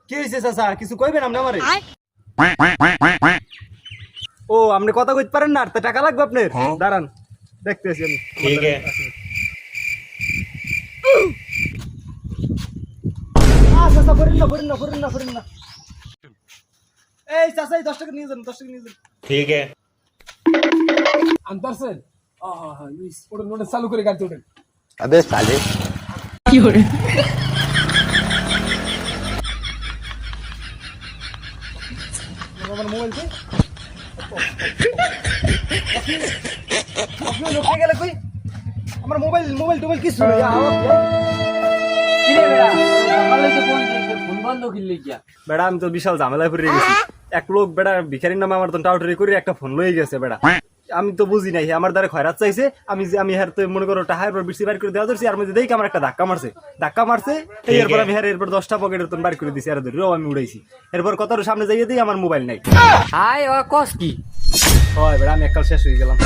কি হইছে চাচা কিছু কইবেন আপনি আমারে? ও আপনি কথা কইতে পারেন না, তা টাকা লাগবে আপনার? দাঁড়ান দেখতেছি আমি। ठीक है। চাচা পড়েন না। এই চাচা এই 10 টাকা নিয়ে যান, 10 টাকা নিয়ে যান। ठीक है। আনতারছেন? লুইস ওটা নোটে চালু করে গাড়ি ওঠেন। अबे साले আমার মোবাইল কই? আপনি লোকে গেলে কই? আমার মোবাইল টোবাইল কিছু নাই। কিরে বেড়া সকালে তো ফোন বন্ধ কিনলে গিয়া বেড়া আমি তো বিশাল ঝামেলায় পড়ে গেছি। এক লোক বেড়া ভিখারির নামে আমার তো টাউটারি করে একটা ফোন লয়ে গেছে বেড়া। আমি তো বুঝি নাই আমার দ্বারা খয়রাত চাইছে। আমি হার তো মনে করো টাহার পর বিসি বাইর করে দেওয়া ধরছি, আর মধ্যে দেখি আমার একটা ধাক্কা মারছে। এরপর আমি এরপর 10টা পকেটের তো বাইর করে দিছি, আর ধরে আমি উড়াইছি। এরপর কতর সামনে যাইয়ে দিই আমার মোবাইল নাই। হাই ও কস কি হয় বেড়া আমি এককাল শেষ হয়ে গেলাম।